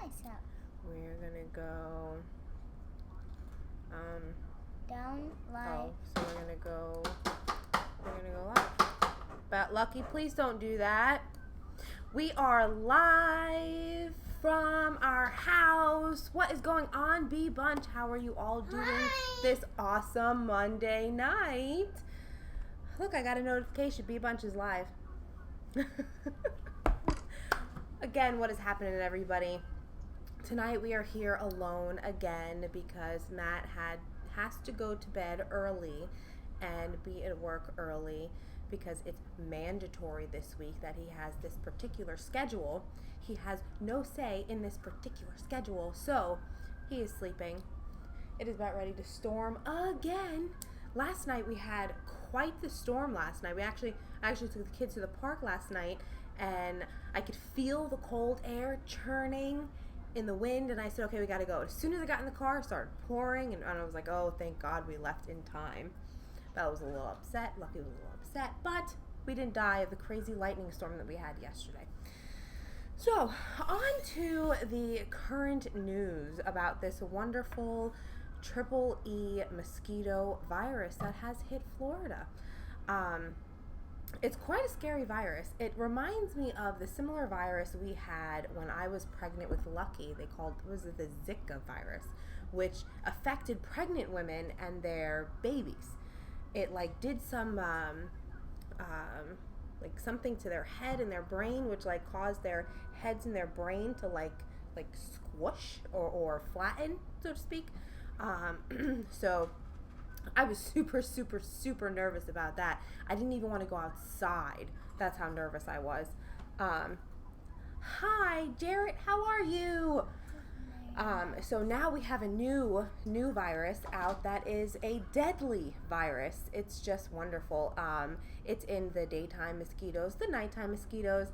nice out. We're gonna go. Down, live. Oh, so we're gonna go live. But Lucky, please don't do that. We are live from our house. What is going on, B Bunch? How are you all doing this awesome Monday night? Look, I got a notification. B Bunch is live. Again, what is happening, everybody? Tonight we are here alone again because Matt has to go to bed early and be at work early because it's mandatory this week that he has this particular schedule. He has no say in this particular schedule, so he is sleeping. It is about ready to storm again. Last night we had quite the storm last night. I actually took the kids to the park last night and I could feel the cold air churning in the wind, and I said, okay, we gotta go. As soon as I got in the car, it started pouring, and I was like, oh, thank God we left in time. Bella was a little upset. Lucky was a little upset, but we didn't die of the crazy lightning storm that we had yesterday. So, on to the current news about this wonderful EEE mosquito virus that has hit Florida. It's quite a scary virus. It reminds me of the similar virus we had when I was pregnant with Lucky. They called, was it the Zika virus, which affected pregnant women and their babies. It like did some like something to their head and their brain, which like caused their heads and their brain to like squish or flatten, so to speak. So I was super nervous about that. I didn't even want to go outside. That's how nervous I was. Hi, Jarrett, how are you? So now we have a new virus out that is a deadly virus. It's just wonderful. It's in the daytime mosquitoes, the nighttime mosquitoes.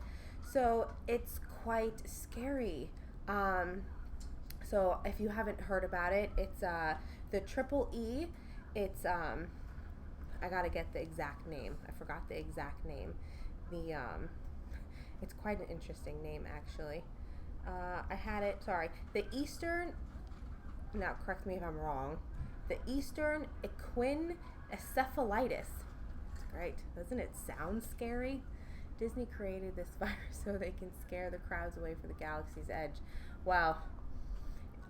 So it's quite scary. So if you haven't heard about it, it's the EEE. It's I gotta get the exact name. I forgot the exact name. It's quite an interesting name actually. I had it. Sorry, the Eastern. Now correct me if I'm wrong. The Eastern equine encephalitis. Great, doesn't it sound scary? Disney created this virus so they can scare the crowds away from the galaxy's edge. Well,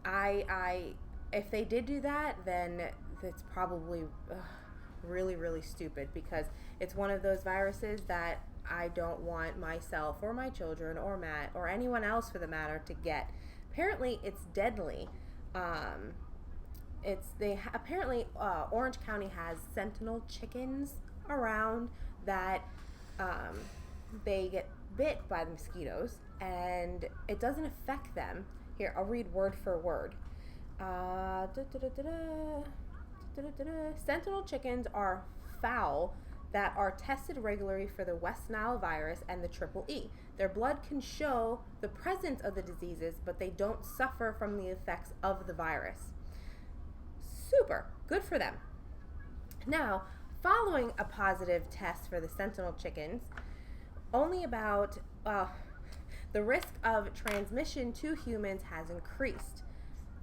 I if they did do that, then it's probably really stupid because it's one of those viruses that I don't want myself or my children or Matt or anyone else for the matter to get. Apparently, it's deadly. Apparently Orange County has sentinel chickens around that they get bit by the mosquitoes and it doesn't affect them. Here, I'll read word for word. Sentinel chickens are fowl that are tested regularly for the West Nile virus and the EEE. Their blood can show the presence of the diseases, but they don't suffer from the effects of the virus. Super. Good for them. Now, following a positive test for the sentinel chickens, only about the risk of transmission to humans has increased.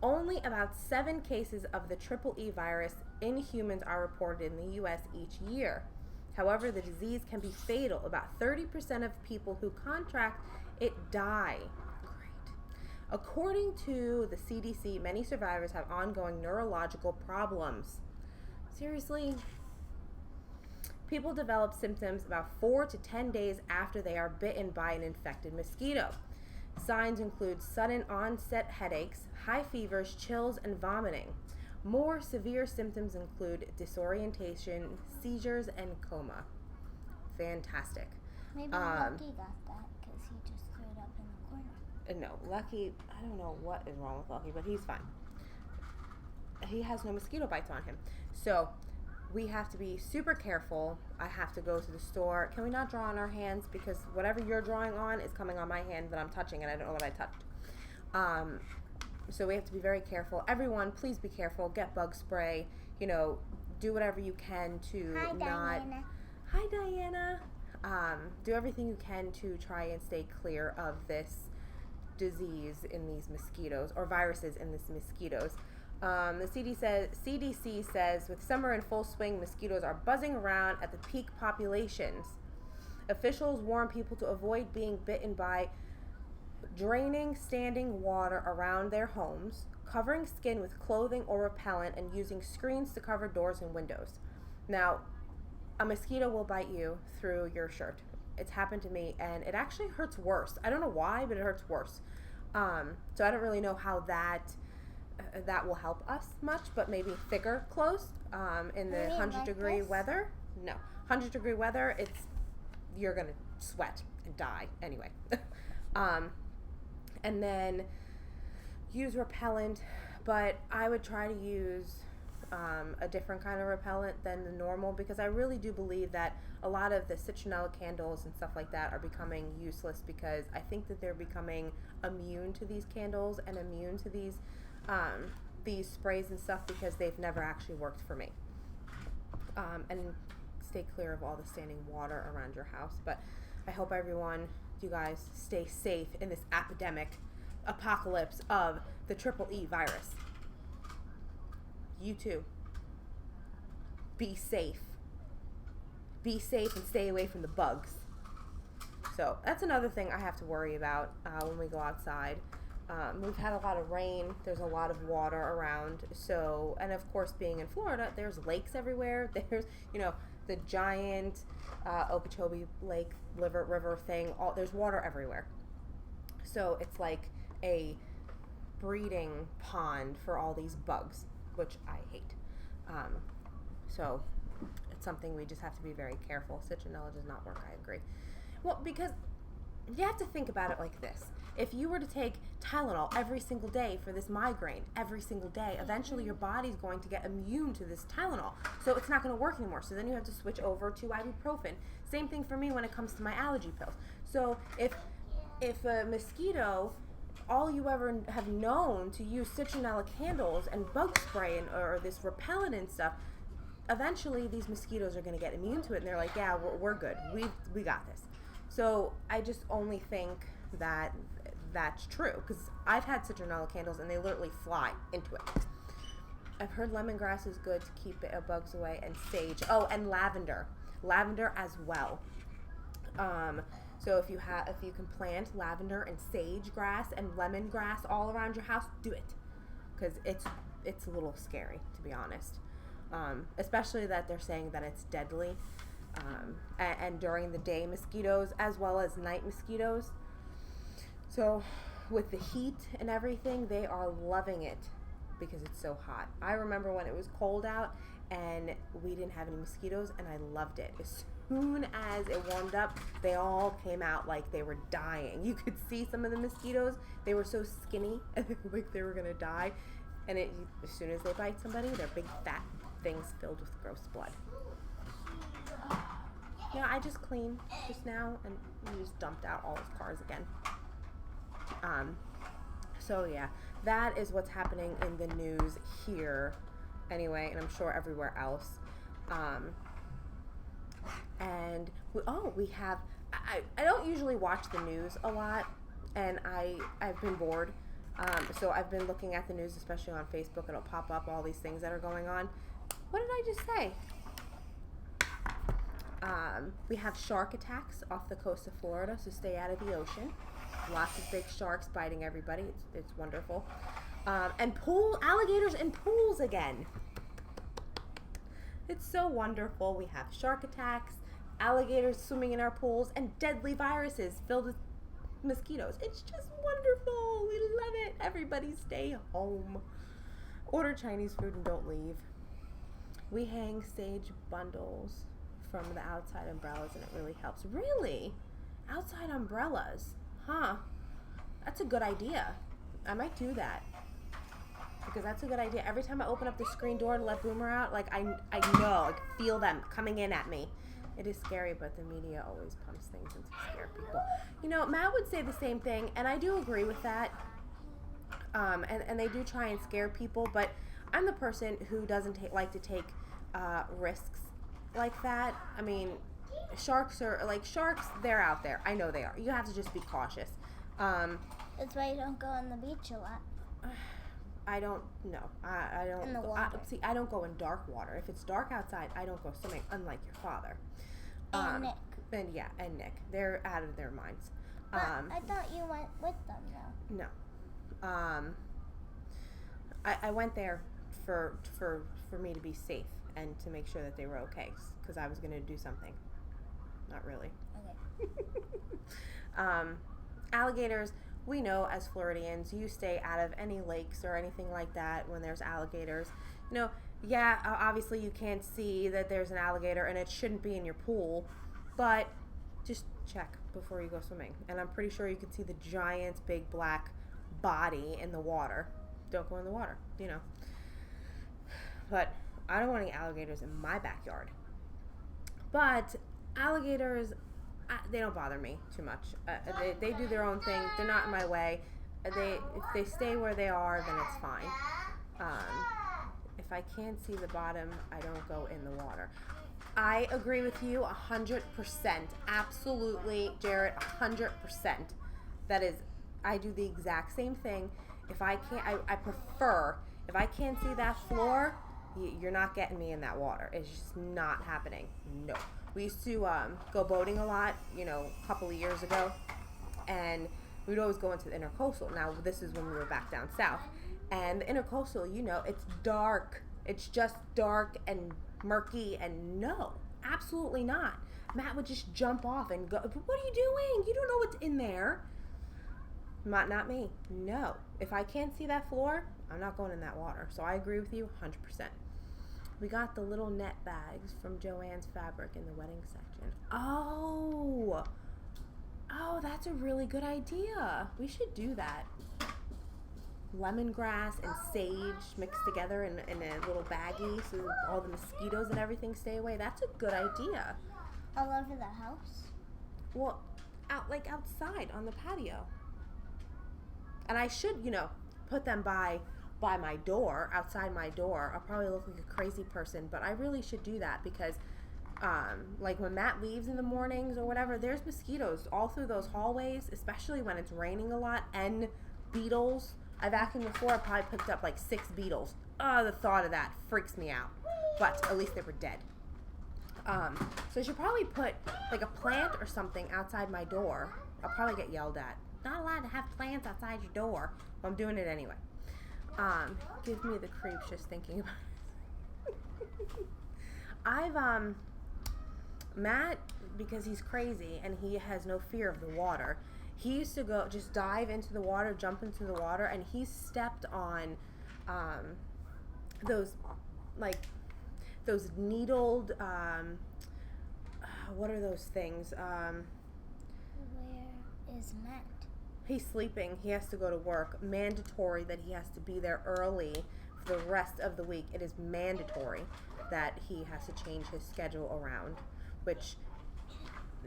Only about 7 cases of the EEE virus in humans are reported in the U.S. each year. However, the disease can be fatal. About 30% of people who contract it die. Great. According to the CDC, many survivors have ongoing neurological problems. Seriously? People develop symptoms about 4 to 10 days after they are bitten by an infected mosquito. Signs include sudden onset headaches, high fevers, chills, and vomiting. More severe symptoms include disorientation, seizures, and coma. Fantastic. Maybe Lucky got that because he just threw it up in the corner. No, Lucky, I don't know what is wrong with Lucky, but he's fine. He has no mosquito bites on him. So we have to be super careful. I have to go to the store. Can we not draw on our hands? Because whatever you're drawing on is coming on my hand that I'm touching, and I don't know what I touched. So we have to be very careful. Everyone, please be careful. Get bug spray. You know, do whatever you can to Diana. Hi, Diana. Do everything you can to try and stay clear of this disease in these mosquitoes, or viruses in these mosquitoes. The CDC says, with summer in full swing, mosquitoes are buzzing around at the peak populations. Officials warn people to avoid being bitten by draining standing water around their homes, covering skin with clothing or repellent, and using screens to cover doors and windows. Now, a mosquito will bite you through your shirt. It's happened to me, and it actually hurts worse. I don't know why, but it hurts worse. So I don't really know how that will help us much, but maybe thicker clothes in the 100-degree weather. No, 100-degree weather, you're gonna sweat and die anyway. And then use repellent, but I would try to use a different kind of repellent than the normal, because I really do believe that a lot of the citronella candles and stuff like that are becoming useless, because I think that they're becoming immune to these candles and immune to these sprays and stuff, because they've never actually worked for me. And stay clear of all the standing water around your house. But I hope you guys stay safe in this apocalypse of the EEE virus. You too. Be safe. Be safe and stay away from the bugs. So that's another thing I have to worry about when we go outside. We've had a lot of rain. There's a lot of water around. So, and of course, being in Florida, there's lakes everywhere. There's, the giant Okeechobee Lake river thing. There's water everywhere. So it's like a breeding pond for all these bugs, which I hate. So it's something we just have to be very careful. Citronella does not work, I agree. Well, because you have to think about it like this. If you were to take Tylenol every single day for this migraine, every single day, eventually your body's going to get immune to this Tylenol. So it's not going to work anymore. So then you have to switch over to ibuprofen. Same thing for me when it comes to my allergy pills. So if a mosquito, all you ever have known to use citronella candles and bug spray or this repellent and stuff, eventually these mosquitoes are going to get immune to it, and they're like, yeah, we're good. We got this. So I just only think that that's true, because I've had citronella candles and they literally fly into it. I've heard lemongrass is good to keep bugs away, and sage. Oh, and lavender as well. So if you can plant lavender and sage grass and lemongrass all around your house, do it, because it's a little scary, to be honest. Especially that they're saying that it's deadly, and during the day mosquitoes as well as night mosquitoes. So with the heat and everything, they are loving it because it's so hot. I remember when it was cold out and we didn't have any mosquitoes, and I loved it. As soon as it warmed up, they all came out like they were dying. You could see some of the mosquitoes, they were so skinny and like they were gonna die. And as soon as they bite somebody, they're big fat things filled with gross blood. Yeah, I just cleaned just now, and we just dumped out all his cars again. So yeah, that is what's happening in the news here anyway, and I'm sure everywhere else. And we have, I don't usually watch the news a lot, and I've been bored. So I've been looking at the news, especially on Facebook. It'll pop up all these things that are going on. What did I just say? We have shark attacks off the coast of Florida, so stay out of the ocean. Lots of big sharks biting everybody. It's wonderful. And alligators in pools again. It's so wonderful. We have shark attacks, alligators swimming in our pools, and deadly viruses filled with mosquitoes. It's just wonderful. We love it. Everybody stay home. Order Chinese food and don't leave. We hang sage bundles from the outside umbrellas, and it really helps. Really? Outside umbrellas? Huh. That's a good idea. I might do that, because that's a good idea. Every time I open up the screen door to let Boomer out, like I know, I can feel them coming in at me. It is scary, but the media always pumps things in to scare people. Matt would say the same thing, and I do agree with that. And they do try and scare people, but I'm the person who doesn't like to take risks like that. I mean, sharks, they're out there. I know they are. You have to just be cautious. That's why you don't go on the beach a lot. I don't know. I don't. In the water. See, I don't go in dark water. If it's dark outside, I don't go swimming. Unlike your father. And Nick. And Nick. They're out of their minds. But I thought you went with them though. No. I went there for me to be safe and to make sure that they were okay, because I was going to do something. Not really. Okay. Alligators, we know as Floridians, you stay out of any lakes or anything like that when there's alligators. You know, yeah, obviously you can't see that there's an alligator and it shouldn't be in your pool, but just check before you go swimming. And I'm pretty sure you can see the giant big black body in the water. Don't go in the water, you know. But I don't want any alligators in my backyard. But alligators, they don't bother me too much. They do their own thing. They're not in my way. If they stay where they are, then it's fine. If I can't see the bottom, I don't go in the water. I agree with you 100%. Absolutely, Jarrett, 100%. That is, I do the exact same thing. If I can't, I prefer, if I can't see that floor, you're not getting me in that water. It's just not happening. No. We used to go boating a lot, you know, a couple of years ago, and we'd always go into the intercoastal. Now, this is when we were back down south. And the intercoastal, you know, it's dark. It's just dark and murky, and no, absolutely not. Matt would just jump off and go, what are you doing? You don't know what's in there. Not me. No. If I can't see that floor, I'm not going in that water. So I agree with you 100%. We got the little net bags from Joann's Fabric in the wedding section. Oh, that's a really good idea. We should do that. Lemongrass and sage mixed together in a little baggie so all the mosquitoes and everything stay away. That's a good idea. All over the house? Well, outside on the patio. And I should, you know, put them by my door, outside my door. I'll probably look like a crazy person, but I really should do that because, like when Matt leaves in the mornings or whatever, there's mosquitoes all through those hallways, especially when it's raining a lot, and beetles. I vacuumed before, I probably picked up like 6 beetles. Oh, the thought of that freaks me out. But at least they were dead. So I should probably put like a plant or something outside my door. I'll probably get yelled at. Not allowed to have plants outside your door. Well, I'm doing it anyway. Give me the creeps just thinking about it. Matt, because he's crazy and he has no fear of the water, he used to go just dive into the water, jump into the water, and he stepped on those needled what are those things? Where is Matt? He's sleeping. He has to go to work. Mandatory that he has to be there early for the rest of the week. It is mandatory that he has to change his schedule around, which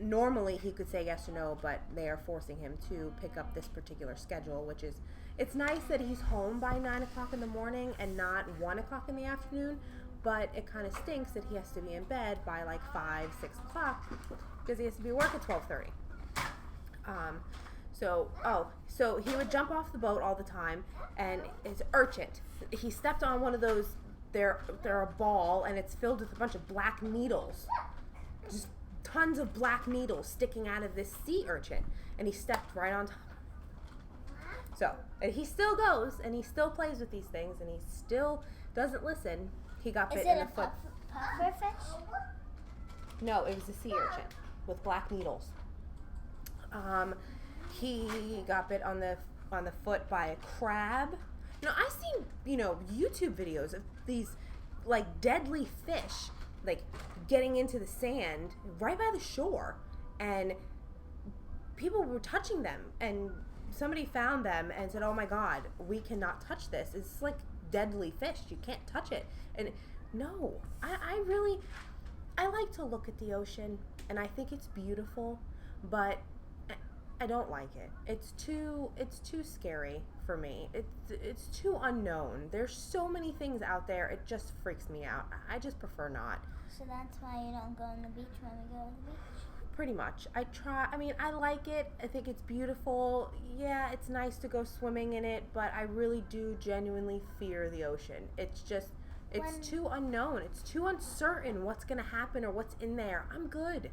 normally he could say yes or no, but they are forcing him to pick up this particular schedule, which is, it's nice that he's home by 9 o'clock in the morning and not 1 o'clock in the afternoon, but it kind of stinks that he has to be in bed by like 5, 6 o'clock because he has to be at work at 12:30. So he would jump off the boat all the time, and it's urchin. He stepped on one of those, they're a ball, and it's filled with a bunch of black needles. Just tons of black needles sticking out of this sea urchin, and he stepped right on top. So, and he still goes, and he still plays with these things, and he still doesn't listen. He got bit in the foot. Is it a pufferfish? No, it was a sea urchin with black needles. He got bit on the foot by a crab. Now, I've seen, YouTube videos of these, like, deadly fish, like, getting into the sand right by the shore, and people were touching them, and somebody found them and said, oh my God, we cannot touch this. It's like deadly fish. You can't touch it. And no, I like to look at the ocean, and I think it's beautiful, but I don't like it. It's too scary for me. It's too unknown. There's so many things out there. It just freaks me out. I just prefer not. So that's why you don't go on the beach when we go to the beach? Pretty much. I like it. I think it's beautiful. Yeah, it's nice to go swimming in it, but I really do genuinely fear the ocean. It's too unknown. It's too uncertain what's going to happen or what's in there. I'm good.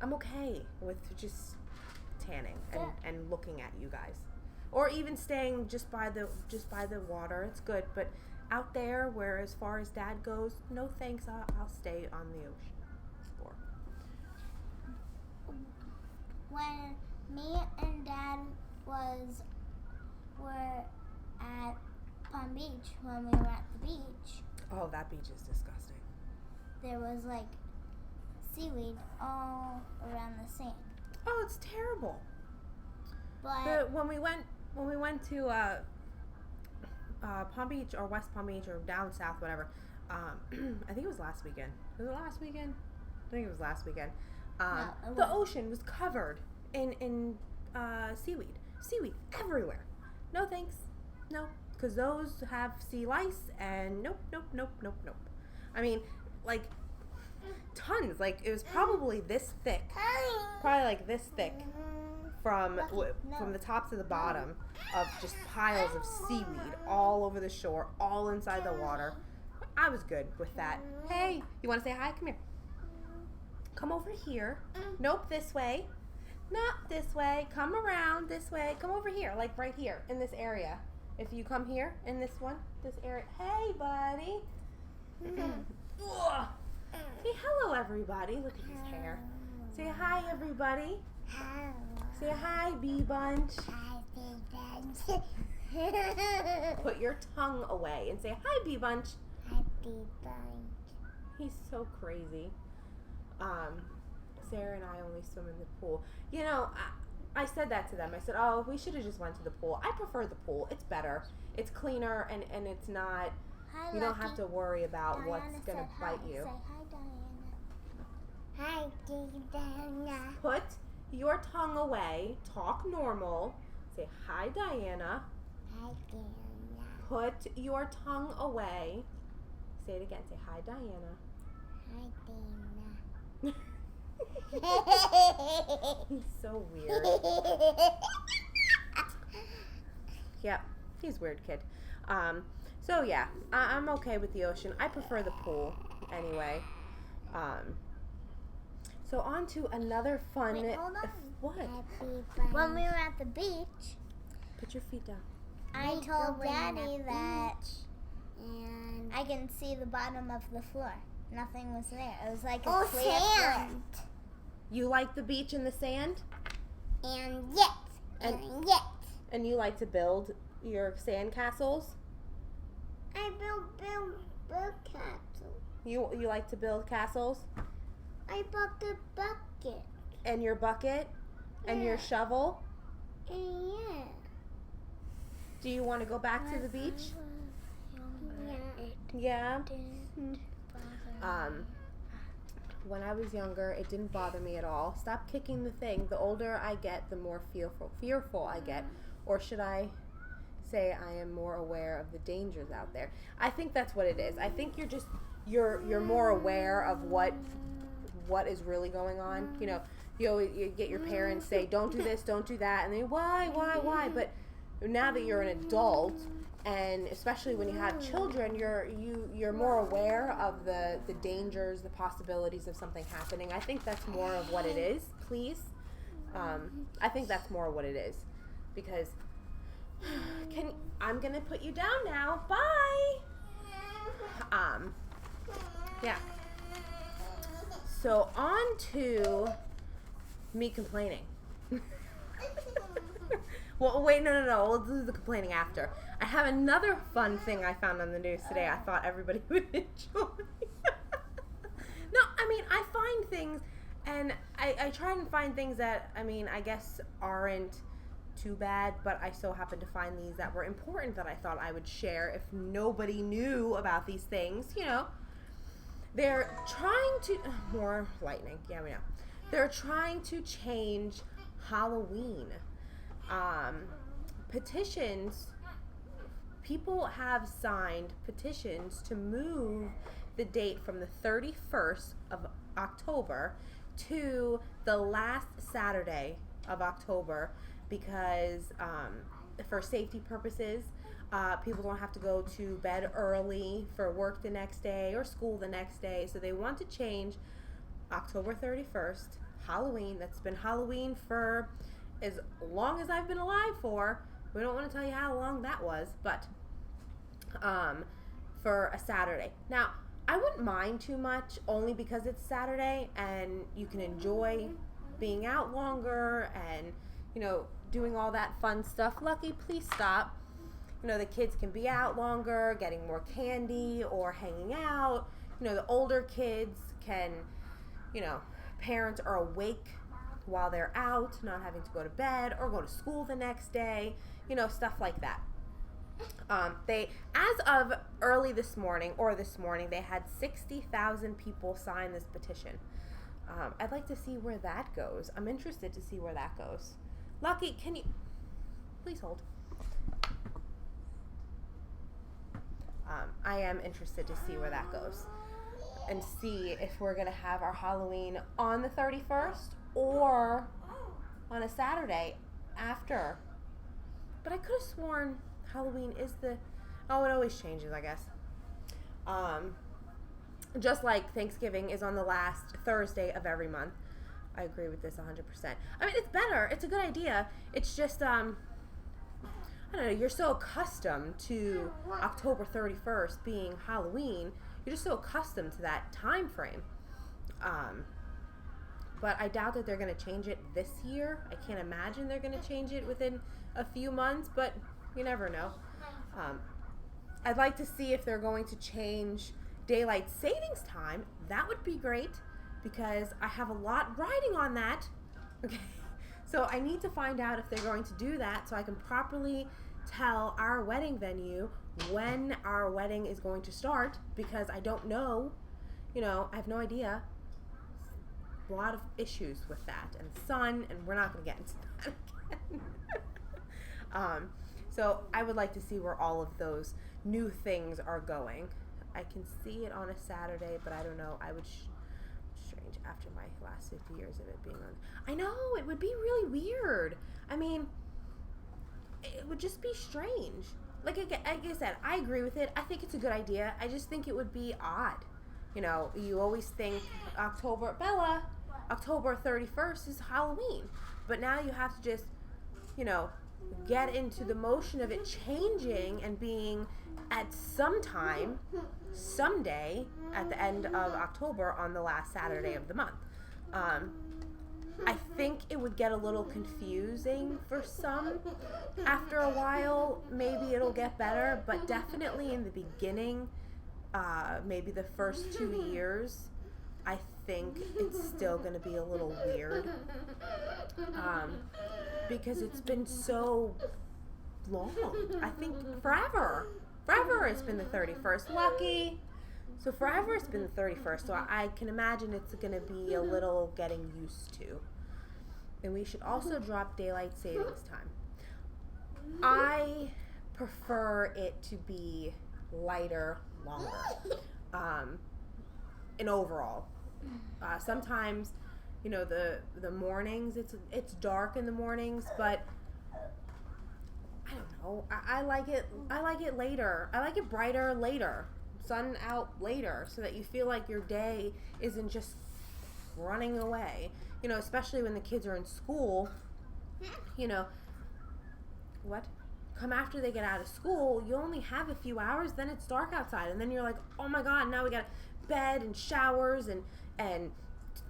I'm okay with just tanning and looking at you guys. Or even staying just by the water. It's good, but out there where as far as Dad goes, no thanks. I'll stay on the ocean floor. When me and Dad were at Palm Beach, when we were at the beach. Oh, that beach is disgusting. There was like seaweed all around the sand. Oh, it's terrible. But when we went to Palm Beach or West Palm Beach or down south, whatever. I think it was last weekend. Was it last weekend? I think it was last weekend. The ocean was covered in seaweed everywhere. No thanks. No, because those have sea lice and nope. I mean, like tons. Like it was probably this thick, from the top to the bottom of just piles of seaweed all over the shore, all inside the water. I was good with that. Hey, you want to say hi? Come here. Come over here. Nope, this way. Not this way. Come around this way. Come over here, like right here in this area. If you come here in this area. Hey, buddy. Say hello, everybody. Look at his hair. Say hi, everybody. Say hi, Bee Bunch. Hi, Bee Bunch. Put your tongue away and say hi, Bee Bunch. Hi, Bee Bunch. He's so crazy. Sarah and I only swim in the pool. You know, I said that to them. I said, oh, we should have just went to the pool. I prefer the pool. It's better. It's cleaner and it's not, you don't have to worry about Diana what's going to bite you. Say hi, Diana. Hi, Diana. Put your tongue away. Talk normal. Say hi, Diana. Hi, Diana. Put your tongue away. Say it again. Say hi, Diana. Hi, Diana. He's so weird. Yep, he's a weird kid. So yeah, I'm okay with the ocean. I prefer the pool anyway. So on to another fun. Wait, hold on. What? When we were at the beach, Put your feet down. I told Daddy that I can see the bottom of the floor. Nothing was there. It was like a clear floor. You like the beach and the sand? And yes. And you like to build your sand castles? I built castles. You like to build castles? I bought the bucket. And your bucket? And your shovel? Yeah. Do you want to go back to the beach? Yeah. When I was younger, it didn't bother me at all. Stop kicking the thing. The older I get, the more fearful I get. Or should I say I am more aware of the dangers out there? I think that's what it is. I think you're more aware of what is really going on. You know, you get your parents say, don't do this, don't do that, and they why? But now that you're an adult, and especially when you have children, you're more aware of the dangers, the possibilities of something happening. I think that's more of what it is. Please, I think that's more what it is, because I'm gonna put you down now. Bye. Yeah. So on to me complaining. Well, wait, no. We'll do the complaining after. I have another fun thing I found on the news today I thought everybody would enjoy. No, I mean, I find things, and I try and find things that, I mean, I guess aren't too bad, but I so happened to find these that were important that I thought I would share if nobody knew about these things, you know. They're trying to, more lightning, yeah, we know. They're trying to change Halloween. Petitions, people have signed petitions to move the date from the 31st of October to the last Saturday of October because for safety purposes, people don't have to go to bed early for work the next day or school the next day. So they want to change October 31st, Halloween. That's been Halloween for as long as I've been alive for. We don't want to tell you how long that was, but for a Saturday. Now, I wouldn't mind too much only because it's Saturday and you can enjoy being out longer and, doing all that fun stuff. Lucky, please stop. The kids can be out longer, getting more candy or hanging out. The older kids can, parents are awake while they're out, not having to go to bed or go to school the next day, stuff like that. As of early this morning, they had 60,000 people sign this petition. I'd like to see where that goes. I'm interested to see where that goes. Lucky, can you please hold? I am interested to see where that goes and see if we're going to have our Halloween on the 31st or on a Saturday after. But I could have sworn Halloween is it always changes, I guess. Just like Thanksgiving is on the last Thursday of every month. I agree with this 100%. I mean, it's better. It's a good idea. It's just, I don't know, you're so accustomed to October 31st being Halloween. You're just so accustomed to that time frame. But I doubt that they're going to change it this year. I can't imagine they're going to change it within a few months, but you never know. I'd like to see if they're going to change daylight savings time. That would be great because I have a lot riding on that. Okay. So I need to find out if they're going to do that so I can properly tell our wedding venue when our wedding is going to start because I don't know. I have no idea. A lot of issues with that and sun, and we're not going to get into that again. So I would like to see where all of those new things are going. I can see it on a Saturday, but I don't know. I would strange after my last 50 years of it being on. I know, it would be really weird. I mean, it would just be strange. Like I said, I agree with it. I think it's a good idea. I just think it would be odd. You always think October 31st is Halloween. But now you have to just, get into the motion of it changing and being at some time, someday, at the end of October on the last Saturday of the month. I think it would get a little confusing for some. After a while, maybe it'll get better, but definitely in the beginning, maybe the first 2 years, I think it's still going to be a little weird. Because it's been so long. I think forever. Forever it's been the 31st. Lucky. So forever it's been the 31st. So I can imagine it's going to be a little getting used to. And we should also drop daylight savings time. I prefer it to be lighter, longer. And overall. Sometimes, the mornings, it's dark in the mornings, but I don't know. I like it later. I like it brighter later. Sun out later so that you feel like your day isn't just running away. Especially when the kids are in school, what? Come after they get out of school, you only have a few hours, then it's dark outside. And then you're like, oh my God, now we got bed and showers and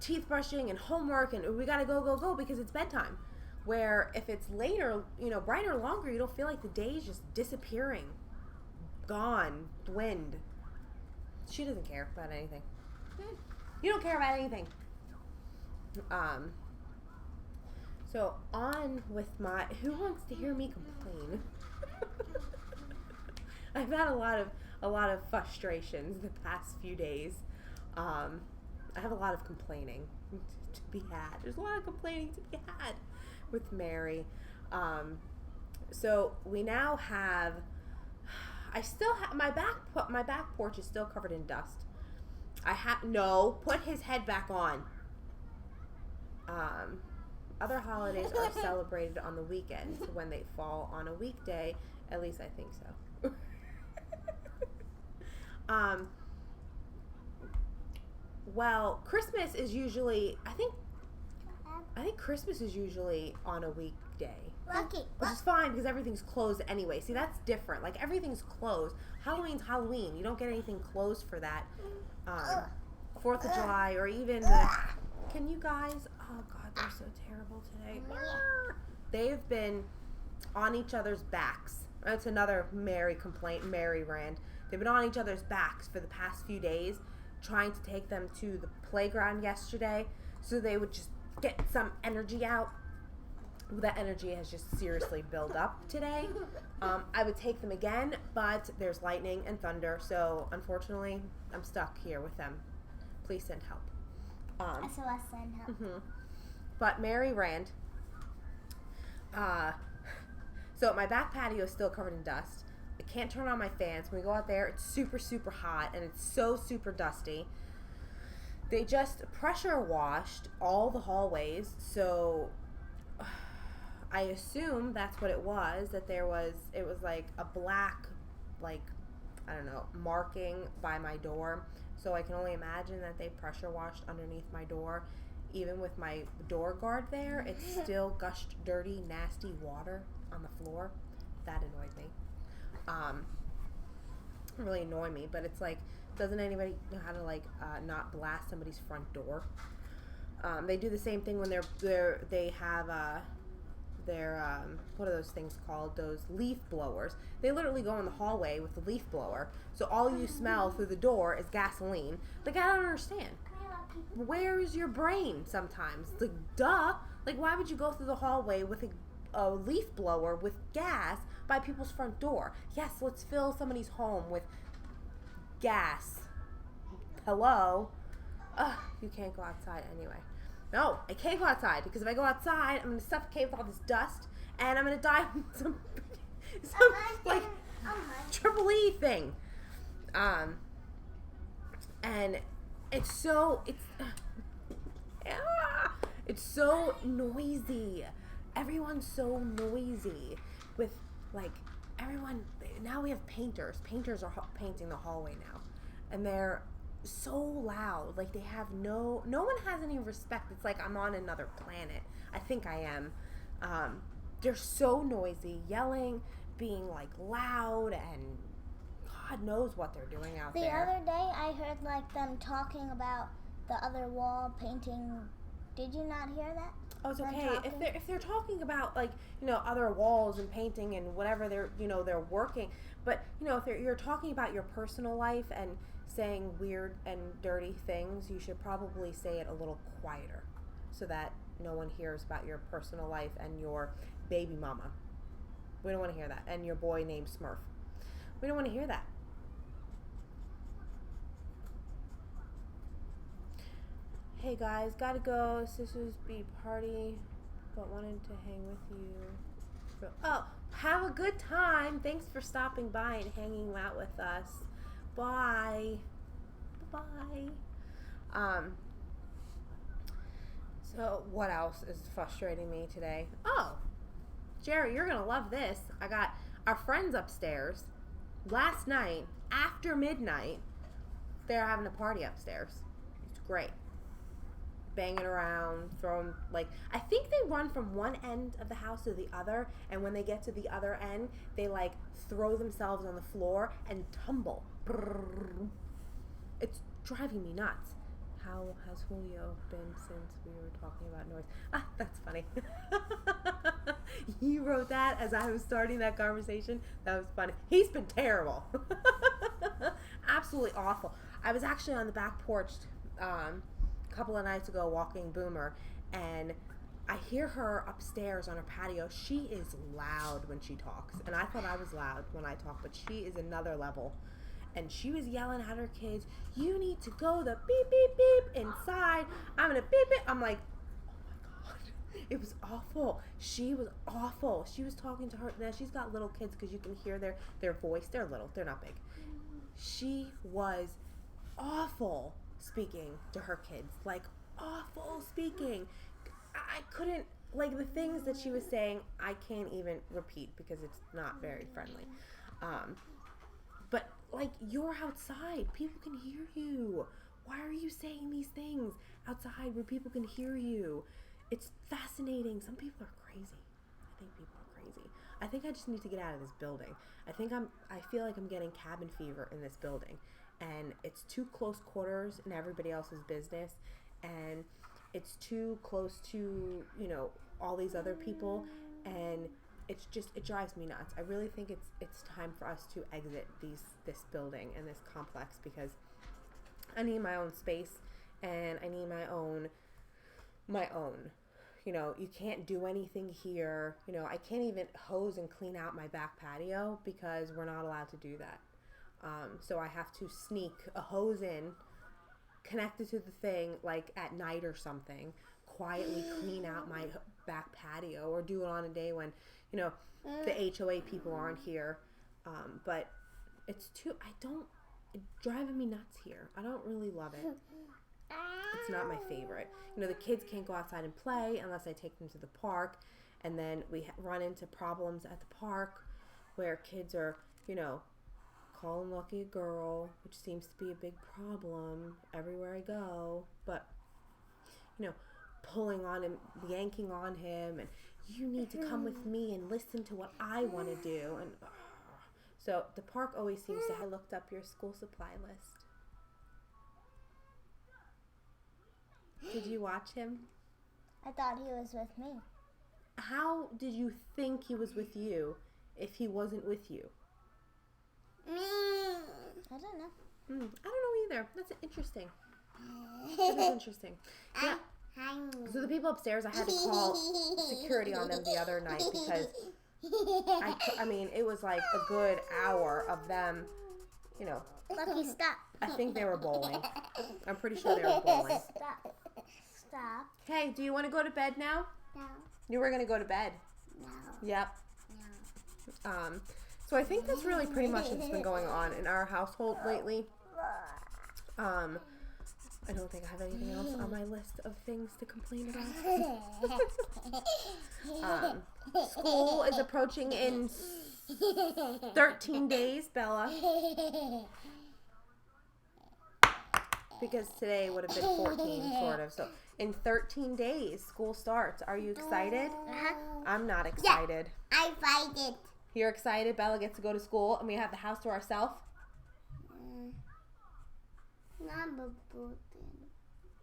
teeth brushing and homework and we got to go because it's bedtime. Where if it's later, brighter, longer, you don't feel like the day is just disappearing. Gone. Wind. She doesn't care about anything. You don't care about anything. So on with who wants to hear me complain? I've had a lot of frustrations the past few days. I have a lot of complaining to be had. There's a lot of complaining to be had with Mary. So we now have. I still have my back porch is still covered in dust. Put his head back on. Other holidays are celebrated on the weekends when they fall on a weekday. At least I think so. Well, Christmas is usually, I think Christmas is usually on a weekday. Lucky. Which is fine because everything's closed anyway. See, that's different. Like, everything's closed. Halloween's Halloween. You don't get anything closed for that. 4th of July or even can you guys, oh God, they're so terrible today. They've been on each other's backs. That's another Mary complaint, Mary rant. They've been on each other's backs for the past few days, trying to take them to the playground yesterday so they would just get some energy out. That energy has just seriously built up today. I would take them again, but there's lightning and thunder, so unfortunately, I'm stuck here with them. Please send help. SOS, send help. Mm-hmm. But Mary rant. So my back patio is still covered in dust. I can't turn on my fans. When we go out there, it's super, super hot, and it's so super dusty. They just pressure washed all the hallways, so I assume that's what it was, that it was like a black, like, I don't know, marking by my door. So I can only imagine that they pressure washed underneath my door. Even with my door guard there, it still gushed dirty, nasty water on the floor. That annoyed me. Really annoy me, but it's like, doesn't anybody know how to like not blast somebody's front door? They do the same thing when they have their what are those things called? Those leaf blowers. They literally go in the hallway with the leaf blower, so all you smell through the door is gasoline. Like, I don't understand. Where's your brain sometimes? Like, duh. Like, why would you go through the hallway with a leaf blower with gas by people's front door? Yes, let's fill somebody's home with gas. Hello? Ugh, you can't go outside anyway. No, I can't go outside because if I go outside, I'm going to suffocate with all this dust and I'm going to die from some like triple E thing. And it's so noisy. Everyone's so noisy with like everyone. Now we have painters. Painters are painting the hallway now, and they're so loud. Like, they have no one has any respect. It's like I'm on another planet. I think I am. They're so noisy, yelling, being like loud, and God knows what they're doing out there. The other day I heard like them talking about the other wall painting. Did you not hear that? Oh, it's okay. If they're talking about like, you know, other walls and painting and whatever they're working, but you know, if you're talking about your personal life and saying weird and dirty things, you should probably say it a little quieter so that no one hears about your personal life and your baby mama. We don't want to hear that. And your boy named Smurf. We don't want to hear that. Hey guys, gotta go. Sisters Beat Party, but wanted to hang with you. Oh, have a good time. Thanks for stopping by and hanging out with us. Bye. Bye. So what else is frustrating me today? Oh, Jerry, you're gonna love this. I got our friends upstairs. Last night, after midnight, they're having a party upstairs. It's great. Banging around, throwing, like, I think they run from one end of the house to the other, and when they get to the other end, they, like, throw themselves on the floor and tumble. It's driving me nuts. How has Julio been since we were talking about noise? Ah, that's funny. You wrote that as I was starting that conversation. That was funny. He's been terrible. Absolutely awful. I was actually on the back porch a couple of nights ago walking Boomer, and I hear her upstairs on her patio. She is loud when she talks, and I thought I was loud when I talk, but she is another level. And she was yelling at her kids, "You need to go the beep, beep, beep inside. I'm going to beep it." I'm like, oh my God. It was awful. She was awful. She was talking to her. Now, she's got little kids because you can hear their voice. They're little. They're not big. She was awful speaking to her kids. Like, awful speaking. I couldn't, like, the things that she was saying, I can't even repeat because it's not very friendly. But, like, you're outside. People can hear you. Why are you saying these things outside where people can hear you? It's fascinating. Some people are crazy. I think people are crazy. I think I just need to get out of this building. I feel like I'm getting cabin fever in this building. And it's too close quarters in everybody else's business. And it's too close to, all these other people. And it drives me nuts. I really think it's time for us to exit this building and this complex, because I need my own space and I need my own. You can't do anything here. I can't even hose and clean out my back patio because we're not allowed to do that. So I have to sneak a hose in, connect it to the thing like at night or something, quietly clean out my back patio, or do it on a day when, the HOA people aren't here. But it's driving me nuts here. I don't really love it. It's not my favorite. The kids can't go outside and play unless I take them to the park. And then we run into problems at the park where kids are, calling Lucky a girl, which seems to be a big problem everywhere I go. But, pulling on him, yanking on him, and you need to come with me and listen to what I want to do. And so the park always seems to have looked up your school supply list. Did you watch him? I thought he was with me. How did you think he was with you if he wasn't with you? I don't know. I don't know either. That's interesting. That is interesting. Yeah. So the people upstairs, I had to call security on them the other night because it was like a good hour of them, Lucky, stop. I think they were bowling. I'm pretty sure they were bowling. Stop. Hey, do you want to go to bed now? No. You were going to go to bed? No. Yep. No. So I think that's really pretty much what's been going on in our household lately. I don't think I have anything else on my list of things to complain about. School is approaching in 13 days, Bella. Because today would have been 14, sort of. So in 13 days, school starts. Are you excited? I'm not excited. Yeah, I'm excited. You're excited? Bella gets to go to school and we have the house to ourselves?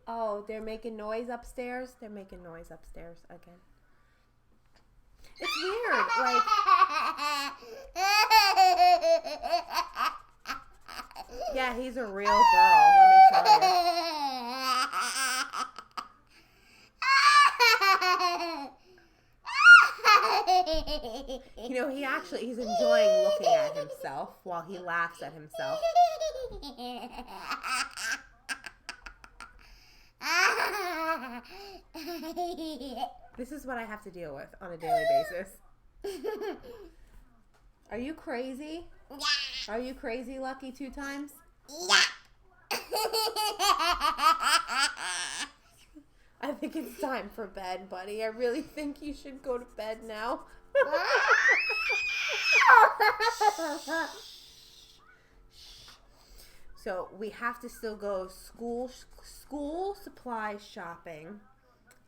Oh, they're making noise upstairs? They're making noise upstairs again. It's weird. Like, yeah, he's a real girl, let me tell you. He's enjoying looking at himself while he laughs at himself. This is what I have to deal with on a daily basis. Are you crazy? Yeah. Are you crazy, Lucky, 2 times? Yeah. I think it's time for bed, buddy. I really think you should go to bed now. So we have to still go school supply shopping.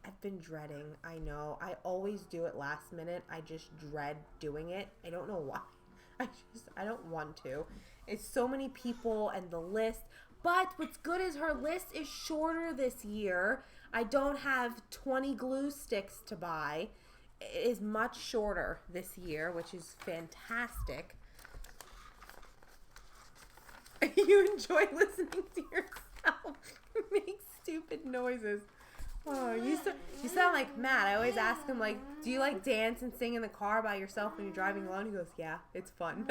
I've been dreading. I know. I always do it last minute. I just dread doing it. I don't know why. I don't want to. It's so many people and the list. But what's good is her list is shorter this year. I don't have 20 glue sticks to buy. It is much shorter this year, which is fantastic. You enjoy listening to yourself make stupid noises. Oh, you sound like Matt. I always ask him, like, do you like dance and sing in the car by yourself when you're driving alone? He goes, yeah, it's fun.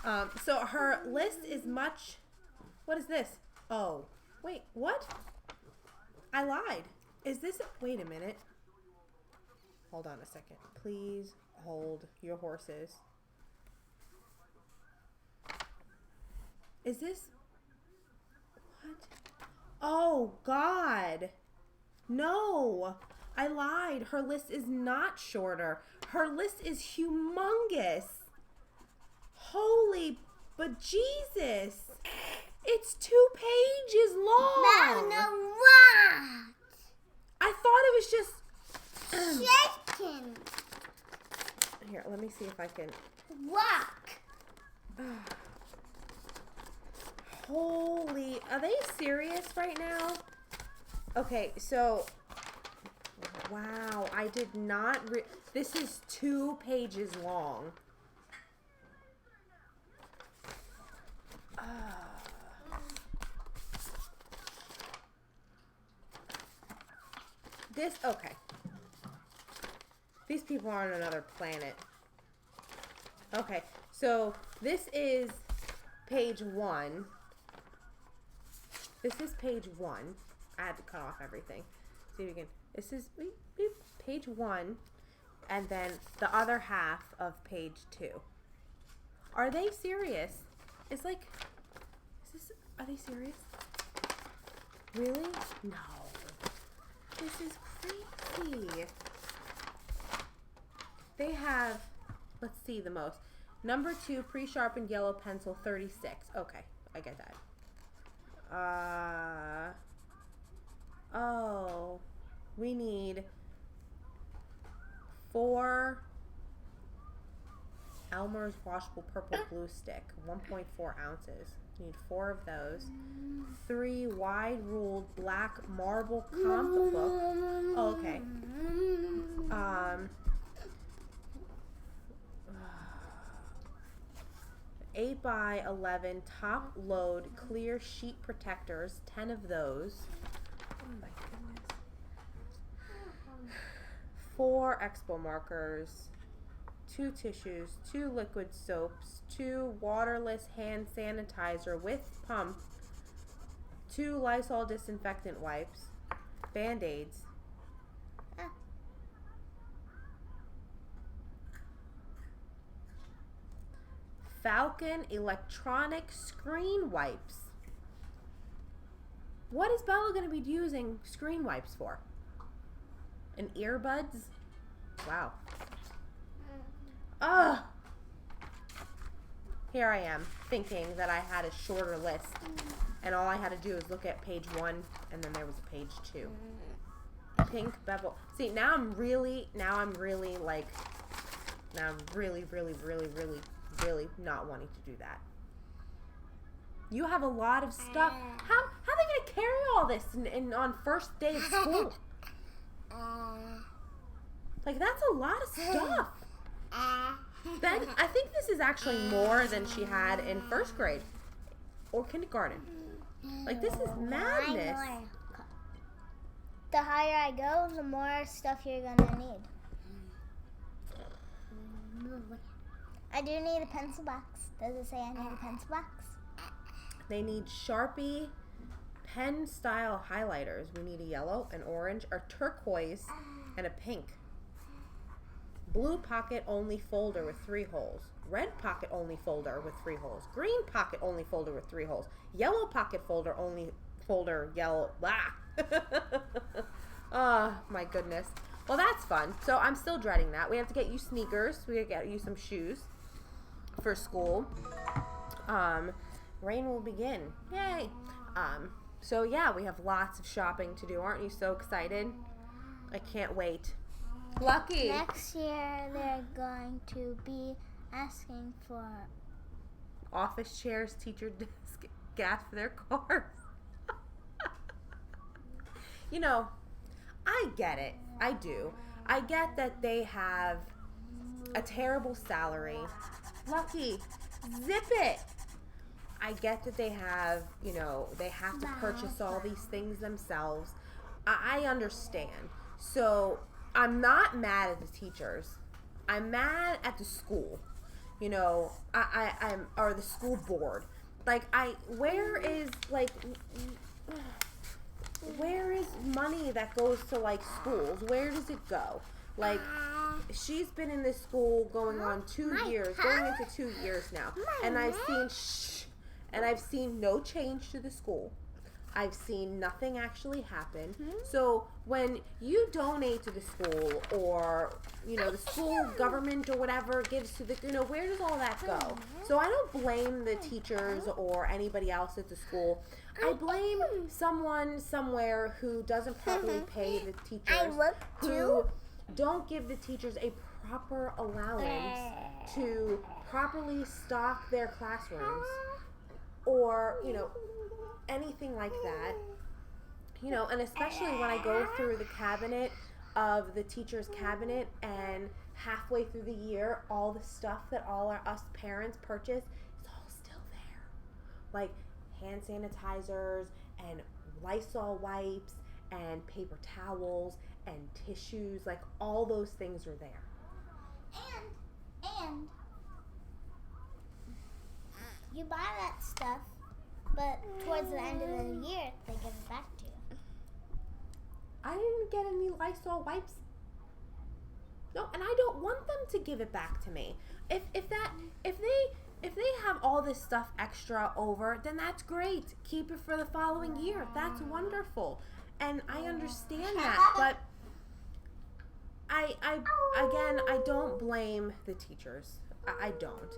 God. So her list is much. What is this? Oh, wait, what? I lied. Is this? Wait a minute. Hold on a second. Please hold your horses. Is this? What? Oh, God. No, I lied. Her list is not shorter. Her list is humongous. Holy bejesus. It's 2 pages long. No, what? I thought it was just... Chicken. Here, let me see if I can... Walk. Holy... Are they serious right now? Okay, so... Wow, I did not... This is 2 pages long. This... Okay. These people are on another planet. Okay, so this is page 1. This is page 1. I had to cut off everything. See if you can. This is beep, beep, page 1, and then the other half of page 2. Are they serious? It's like, are they serious? Really? No. This is crazy. They have, let's see the most. Number 2, pre-sharpened yellow pencil, 36. Okay, I get that. Oh, we need 4 Elmer's washable purple glue stick, 1.4 ounces. We need 4 of those. 3 wide ruled black marble comp book. Oh, okay. 8x11 top load clear sheet protectors, 10 of those. Oh my goodness. 4 expo markers, 2 tissues, 2 liquid soaps, 2 waterless hand sanitizer with pump, 2 Lysol disinfectant wipes, Band-Aids, Falcon electronic screen wipes. What is Bella going to be using screen wipes for? And earbuds? Wow. Ugh. Here I am thinking that I had a shorter list, and all I had to do was look at page 1, and then there was a page 2. Pink bevel. See, now I'm really like, now I'm really not wanting to do that. You have a lot of stuff. How are they going to carry all this on first day of school? Like, that's a lot of stuff. Then I think this is actually more than she had in first grade or kindergarten. Like, this is madness. The higher I go, the more stuff you're gonna need. I do need a pencil box. Does it say I need a pencil box? They need Sharpie pen style highlighters. We need a yellow, an orange, a turquoise, and a pink. Blue pocket only folder with 3 holes. Red pocket only folder with 3 holes. Green pocket only folder with 3 holes. Yellow pocket folder only folder yellow. Blah. Oh my goodness. Well, that's fun. So I'm still dreading that. We have to get you sneakers. We have to get you some shoes for school. Rain will begin. Yay. So yeah, we have lots of shopping to do. Aren't you so excited? I can't wait. Lucky. Next year, they're going to be asking for office chairs, teacher desk, gas for their cars. You know, I get it. I do. I get that they have a terrible salary. Lucky, zip it. I get that they have, you know, they have to purchase all these things themselves. I understand. So I'm not mad at the teachers. I'm mad at the school. You know, I'm or the school board. Like, where is money that goes to, like, schools? Where does it go? Like, she's been in this school going on 2 years, going into 2 years now, and I've seen no change to the school. I've seen nothing actually happen. So when you donate to the school, or the school government or whatever gives to the, where does all that go? So I don't blame the teachers or anybody else at the school. I blame someone somewhere who doesn't properly pay the teachers, who don't give the teachers a proper allowance to properly stock their classrooms, or anything like that. And especially when I go through the cabinet of the teacher's cabinet, and halfway through the year, all the stuff that us parents purchase is all still there. Like hand sanitizers and Lysol wipes and paper towels and tissues, like all those things are there. And you buy that stuff, but towards the end of the year, they give it back to you. I didn't get any Lysol wipes. No, and I don't want them to give it back to me. If they have all this stuff extra over, then that's great. Keep it for the following year. That's wonderful. And I understand that, but I don't blame the teachers. I don't.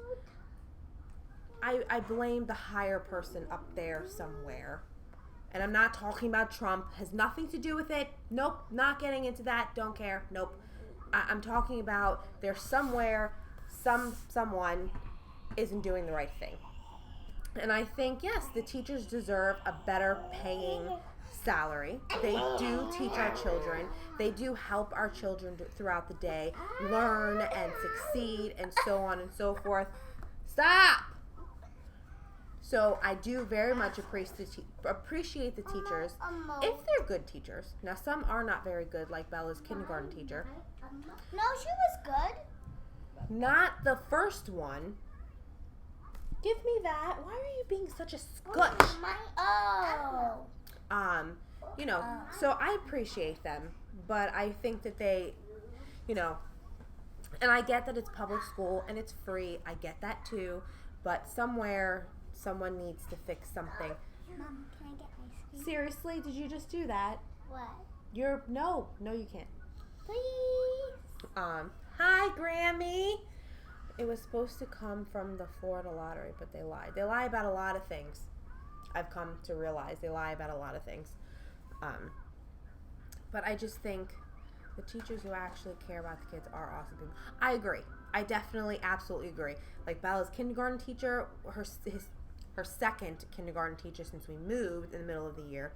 I blame the higher person up there somewhere. And I'm not talking about Trump. Has nothing to do with it. Nope, not getting into that. Don't care. Nope. I'm talking about there's somewhere someone isn't doing the right thing. And I think, yes, the teachers deserve a better paying salary. They do teach our children. They do help our children throughout the day learn and succeed and so on and so forth. Stop! So I do very much appreciate the teachers if they're good teachers. Now, some are not very good, like Bella's kindergarten teacher. No, she was good. Not the first one. Give me that. Why are you being such a scutch? So I appreciate them, but I think that they, and I get that it's public school and it's free. I get that too, but somewhere someone needs to fix something. Mom, can I get ice cream? Seriously, did you just do that? What? No, you can't. Please. Hi, Grammy. It was supposed to come from the Florida lottery, but they lied. They lie about a lot of things. I've come to realize they lie about a lot of things. But I just think the teachers who actually care about the kids are awesome people. I agree. I definitely, absolutely agree. Like Bella's kindergarten teacher, her second kindergarten teacher since we moved in the middle of the year,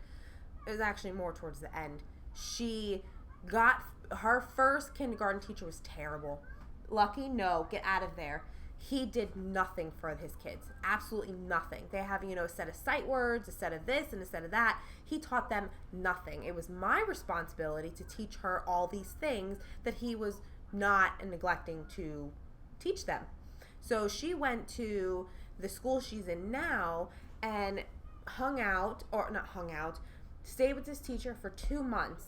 it was actually more towards the end. She got, her first kindergarten teacher was terrible. Lucky, no, get out of there. He did nothing for his kids. Absolutely nothing. They have, a set of sight words, a set of this and a set of that. He taught them nothing. It was my responsibility to teach her all these things that he was not neglecting to teach them. So she went to the school she's in now and stayed with this teacher for 2 months,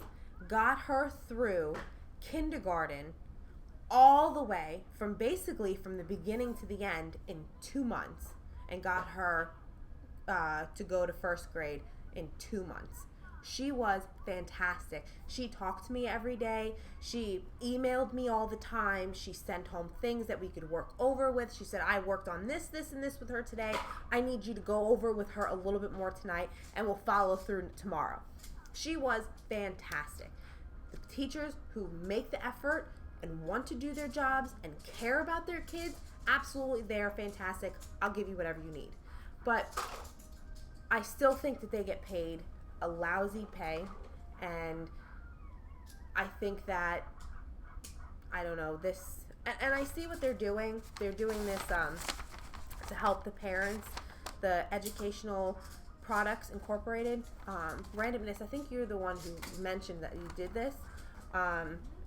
got her through kindergarten all the way from the beginning to the end in 2 months, and got her to go to first grade in 2 months. She was fantastic. She talked to me every day. She emailed me all the time. She sent home things that we could work over with. She said, I worked on this, and this with her today. I need you to go over with her a little bit more tonight, and we'll follow through tomorrow. She was fantastic. The teachers who make the effort and want to do their jobs and care about their kids, absolutely, they're fantastic. I'll give you whatever you need. But I still think that they get paid a lousy pay, and I think that, I don't know, this, and I see what they're doing. They're doing this to help the parents, the Educational Products Incorporated, Randomness, I think you're the one who mentioned that you did this.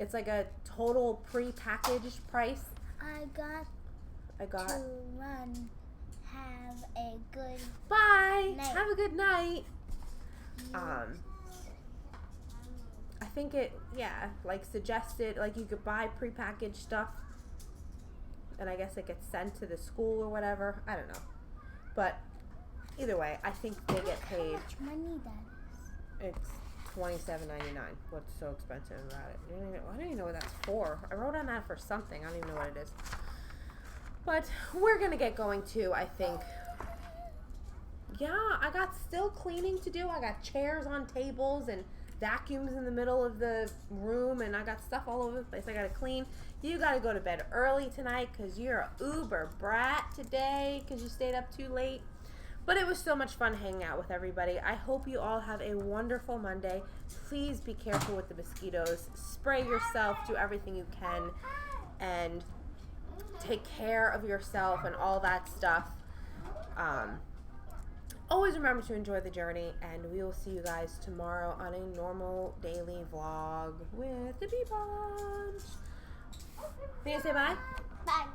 It's like a total pre-packaged price. I got to run. Have a good Bye. night. Have a good night. I think like suggested, like you could buy prepackaged stuff, and I guess it gets sent to the school or whatever. I don't know, but Either way, I think they get paid. How much money that is? It's $27.99. What's so expensive about it? I don't even know what that's for. I wrote on that for something. I don't even know what it is. But we're going to get going too, I think. Yeah, I got still cleaning to do. I got chairs on tables and vacuums in the middle of the room, and I got stuff all over the place I got to clean. You got to go to bed early tonight because you're a uber brat today because you stayed up too late. But it was so much fun hanging out with everybody. I hope you all have a wonderful Monday. Please be careful with the mosquitoes. Spray yourself, do everything you can, and take care of yourself and all that stuff. Always remember to enjoy the journey, and we will see you guys tomorrow on a normal daily vlog with the Bee Bunch. You gonna say bye? Bye.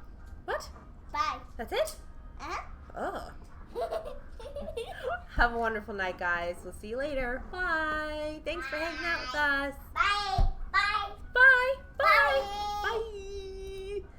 What? Bye. That's it? Oh. Have a wonderful night, guys. We'll see you later. Bye. Thanks for hanging out with us. Bye.